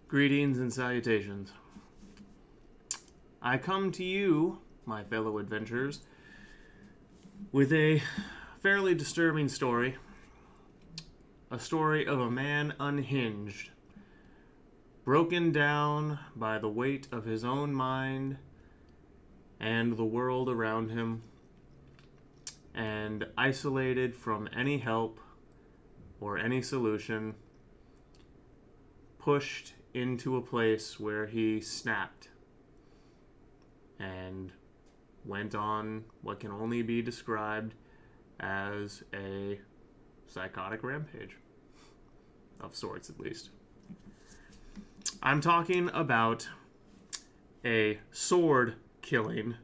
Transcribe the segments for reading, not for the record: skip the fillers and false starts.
Greetings and salutations. I come to you, my fellow adventurers, with a fairly disturbing story. A story of a man unhinged, broken down by the weight of his own mind and the world around him, and isolated from any help or any solution, pushed into a place where he snapped and went on what can only be described as a psychotic rampage, of sorts at least. I'm talking about a sword killing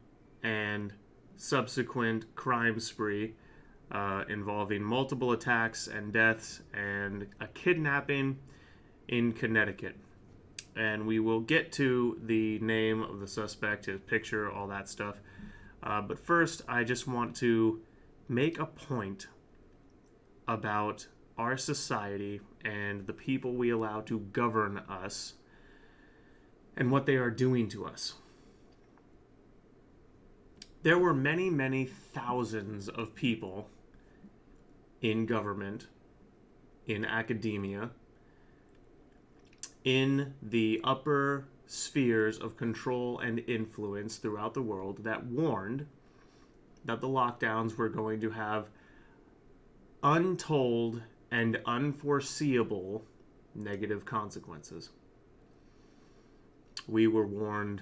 and subsequent crime spree involving multiple attacks and deaths and a kidnapping in Connecticut. And we will get to the name of the suspect, his picture, all that stuff. But first, I just want to make a point about our society and the people we allow to govern us and what they are doing to us. There were many, many thousands of people in government, in academia, in the upper spheres of control and influence throughout the world that warned that the lockdowns were going to have untold and unforeseeable negative consequences. We were warned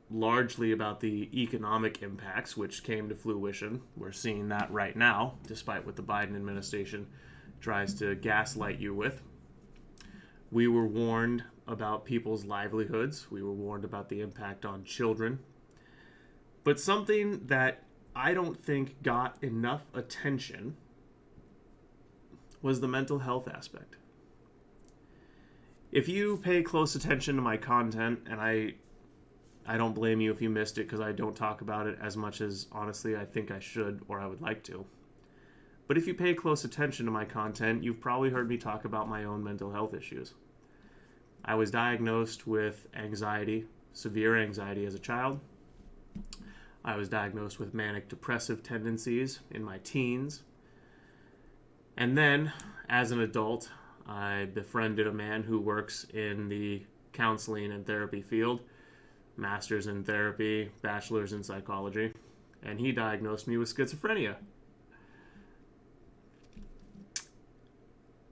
largely about the economic impacts, which came to fruition. We're seeing that right now, despite what the Biden administration tries to gaslight you with. We were warned about people's livelihoods. We were warned about the impact on children. But something that I don't think got enough attention was the mental health aspect. If you pay close attention to my content, and I don't blame you if you missed it because I don't talk about it as much as, honestly, I think I should or I would like to. But if you pay close attention to my content, you've probably heard me talk about my own mental health issues. I was diagnosed with anxiety, severe anxiety as a child. I was diagnosed with manic depressive tendencies in my teens. And then, as an adult, I befriended a man who works in the counseling and therapy field, master's in therapy, bachelor's in psychology, and he diagnosed me with schizophrenia.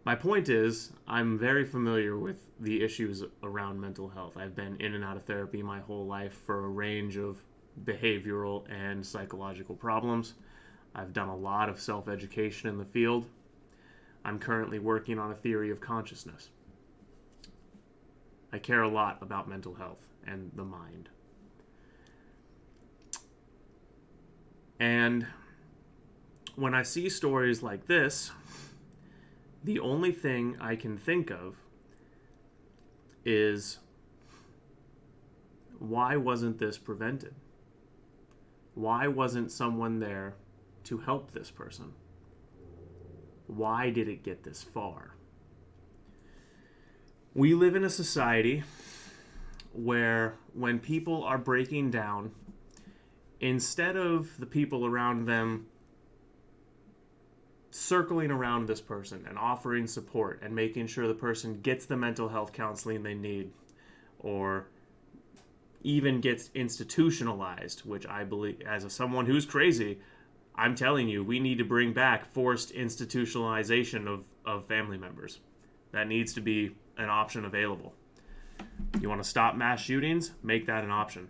My point is, I'm very familiar with the issues around mental health. I've been in and out of therapy my whole life for a range of behavioral and psychological problems. I've done a lot of self-education in the field. I'm currently working on a theory of consciousness. I care a lot about mental health and the mind. And when I see stories like this, the only thing I can think of is, why wasn't this prevented? Why wasn't someone there to help this person? Why did it get this far? We live in a society where when people are breaking down, instead of the people around them circling around this person and offering support and making sure the person gets the mental health counseling they need, or even gets institutionalized, which I believe, as someone who's crazy, I'm telling you, we need to bring back forced institutionalization of family members. That needs to be an option available. You want to stop mass shootings? Make that an option.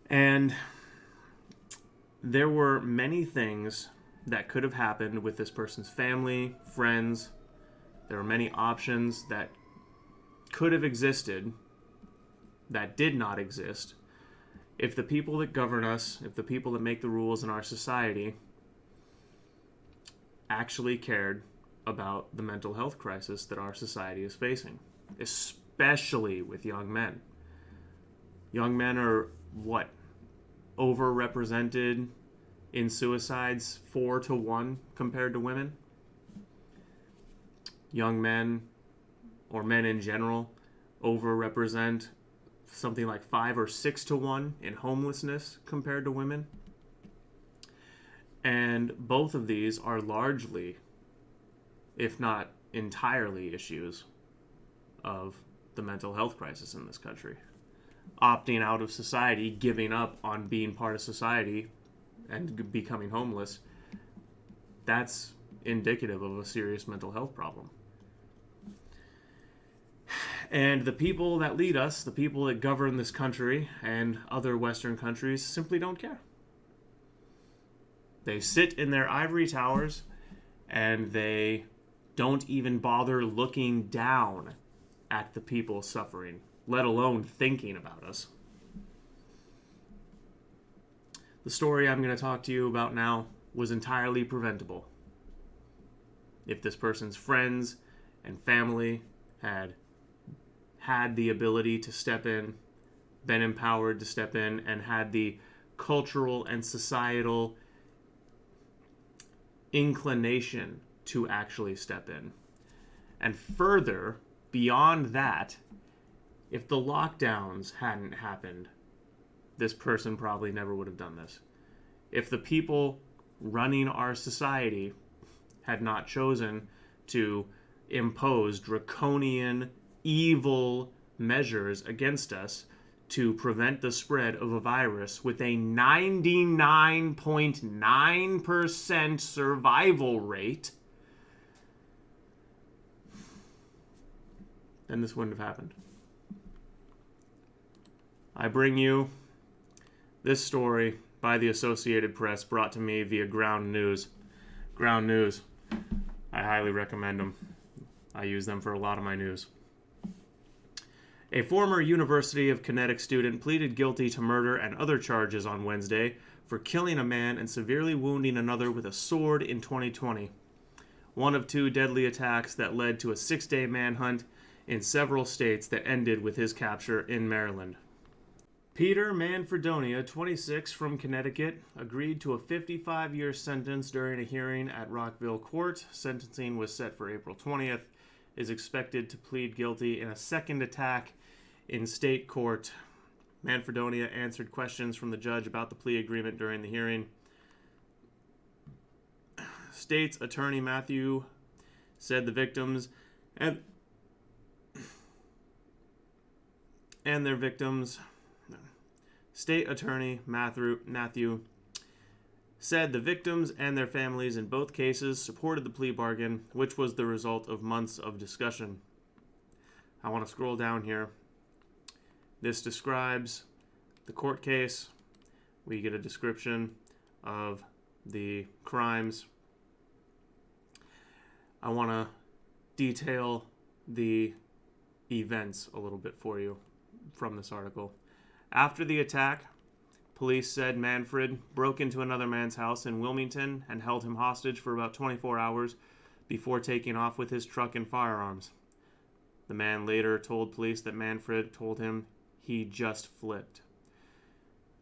And there were many things that could have happened with this person's family, friends. There were many options that could have existed that did not exist if the people that govern us, if the people that make the rules in our society actually cared about the mental health crisis that our society is facing, especially with young men. Young men are, overrepresented in suicides 4 to 1 compared to women. Young men or men in general, overrepresent something like 5 or 6 to 1 in homelessness compared to women. And both of these are largely, if not entirely, issues of the mental health crisis in this country. Opting out of society, giving up on being part of society, and becoming homeless, that's indicative of a serious mental health problem. And the people that lead us, the people that govern this country and other Western countries, simply don't care. They sit in their ivory towers and they don't even bother looking down at the people suffering, let alone thinking about us. The story I'm going to talk to you about now was entirely preventable. If this person's friends and family had the ability to step in, been empowered to step in, and had the cultural and societal inclination to actually step in. And further, beyond that, if the lockdowns hadn't happened, this person probably never would have done this. If the people running our society had not chosen to impose draconian, evil measures against us to prevent the spread of a virus with a 99.9% survival rate, then this wouldn't have happened. I bring you this story by the Associated Press, brought to me via Ground News. Ground News. I highly recommend them. I use them for a lot of my news. A former University of Connecticut student pleaded guilty to murder and other charges on Wednesday for killing a man and severely wounding another with a sword in 2020. One of 2 deadly attacks that led to a 6-day manhunt in several states that ended with his capture in Maryland. Peter Manfredonia, 26, from Connecticut, agreed to a 55-year sentence during a hearing at Rockville Court. Sentencing was set for April 20th. Is expected to plead guilty in a second attack in state court. Manfredonia answered questions from the judge about the plea agreement during the hearing. State's Attorney Matthew said the victims and their victims. State Attorney Matthew said the victims and their families in both cases supported the plea bargain, which was the result of months of discussion. I want to scroll down here. This describes the court case. We get a description of the crimes. I want to detail the events a little bit for you from this article. After the attack, police said Manfred broke into another man's house in Wilmington and held him hostage for about 24 hours before taking off with his truck and firearms. The man later told police that Manfred told him he just flipped.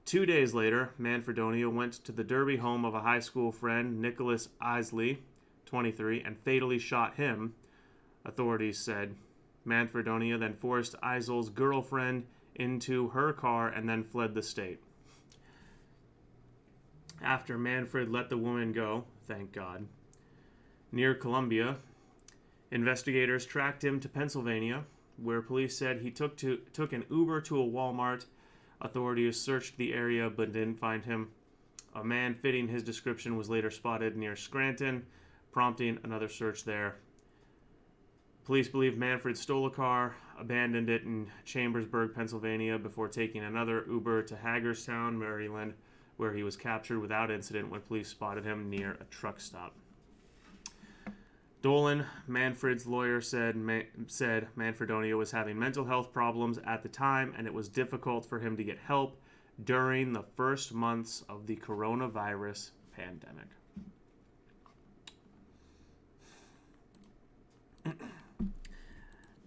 2 days later, Manfredonia went to the Derby home of a high school friend, Nicholas Isley, 23, and fatally shot him, authorities said. Manfredonia then forced Isley's girlfriend into her car and then fled the state. After Manfred let the woman go, thank God, near Columbia, investigators tracked him to Pennsylvania, where police said he took an Uber to a Walmart. Authorities searched the area but didn't find him. A man fitting his description was later spotted near Scranton, prompting another search there. Police believe Manfred stole a car, abandoned it in Chambersburg, Pennsylvania, before taking another Uber to Hagerstown, Maryland, where he was captured without incident when police spotted him near a truck stop. Dolan, Manfred's lawyer, said Manfredonia was having mental health problems at the time, and it was difficult for him to get help during the first months of the coronavirus pandemic.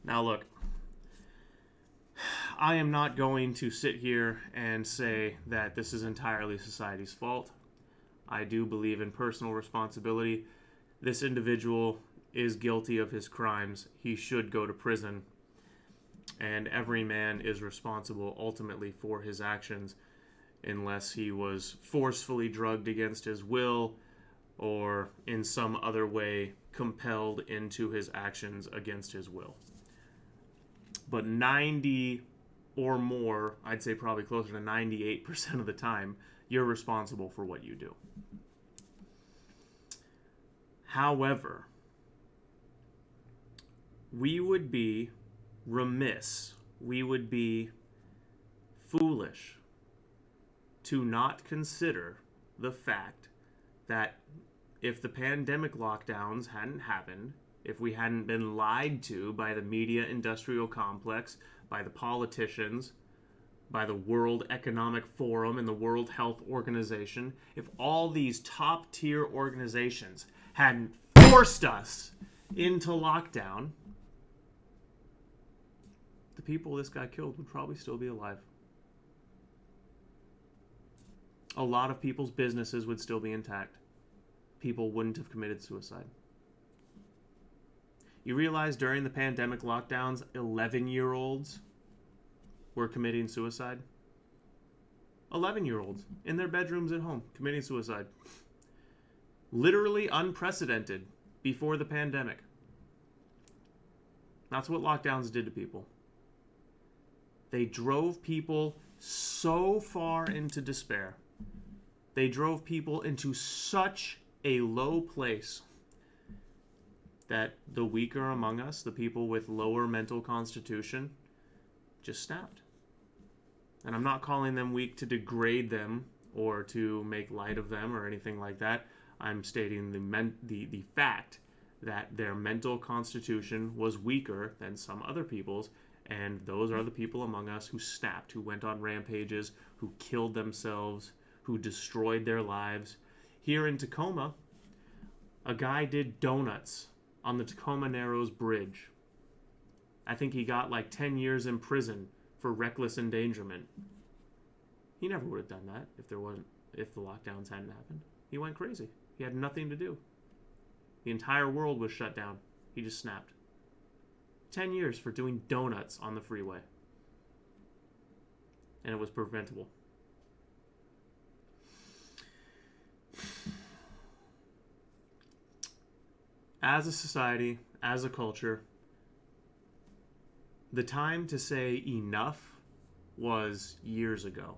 Now look, I am not going to sit here and say that this is entirely society's fault. I do believe in personal responsibility. This individual is guilty of his crimes, he should go to prison. And every man is responsible ultimately for his actions unless he was forcefully drugged against his will or in some other way compelled into his actions against his will. But 90 or more, I'd say probably closer to 98% of the time, you're responsible for what you do. However, we would be remiss, we would be foolish to not consider the fact that if the pandemic lockdowns hadn't happened, if we hadn't been lied to by the media industrial complex, by the politicians, by the World Economic Forum and the World Health Organization, if all these top-tier organizations hadn't forced us into lockdown, the people this guy killed would probably still be alive. A lot of people's businesses would still be intact. People wouldn't have committed suicide. You realize during the pandemic lockdowns, 11-year-olds were committing suicide? 11-year-olds in their bedrooms at home committing suicide. Literally unprecedented before the pandemic. That's what lockdowns did to people. They drove people so far into despair. They drove people into such a low place that the weaker among us, the people with lower mental constitution, just snapped. And I'm not calling them weak to degrade them or to make light of them or anything like that. I'm stating the fact that their mental constitution was weaker than some other people's, and those are the people among us who snapped, who went on rampages, who killed themselves, who destroyed their lives. Here in Tacoma, a guy did donuts on the Tacoma Narrows Bridge. I think he got like 10 years in prison for reckless endangerment. He never would have done that if the lockdowns hadn't happened. He went crazy. He had nothing to do. The entire world was shut down. He just snapped. 10 years for doing donuts on the freeway. And it was preventable. As a society, as a culture, the time to say enough was years ago.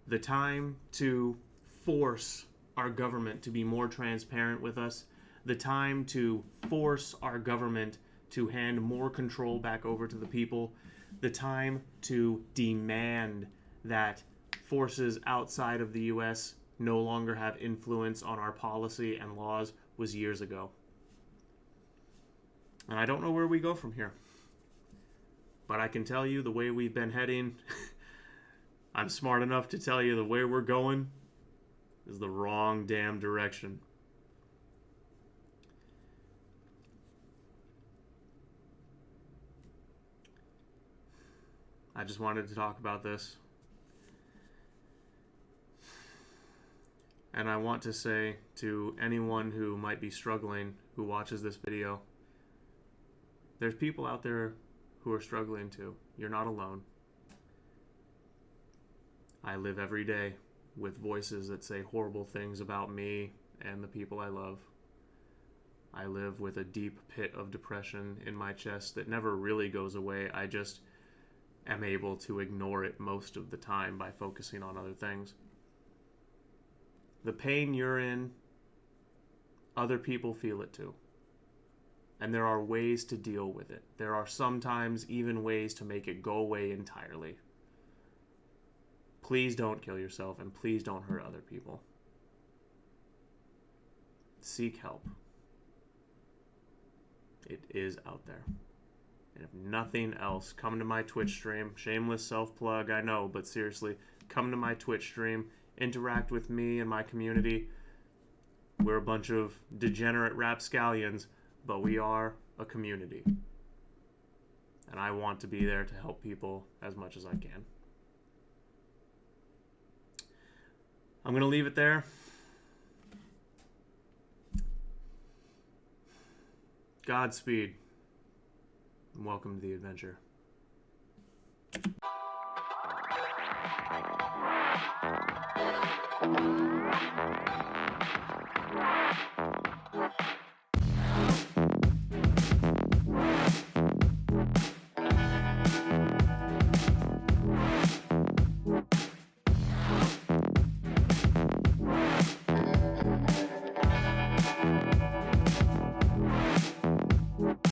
The time to force our government to be more transparent with us, the time to force our government to hand more control back over to the people, the time to demand that forces outside of the U.S. no longer have influence on our policy and laws was years ago. And I don't know where we go from here. But I can tell you the way we've been heading, I'm smart enough to tell you the way we're going is the wrong damn direction. I just wanted to talk about this. And I want to say to anyone who might be struggling, who watches this video, there's people out there who are struggling too. You're not alone. I live every day with voices that say horrible things about me and the people I love. I live with a deep pit of depression in my chest that never really goes away. I just am able to ignore it most of the time by focusing on other things. The pain you're in, other people feel it too. And there are ways to deal with it. There are sometimes even ways to make it go away entirely. Please don't kill yourself, and please don't hurt other people. Seek help. It is out there. And if nothing else, come to my Twitch stream. Shameless self-plug, I know, but seriously, come to my Twitch stream. Interact with me and my community. We're a bunch of degenerate rapscallions, but we are a community. And I want to be there to help people as much as I can. I'm going to leave it there. Godspeed. And welcome to the adventure.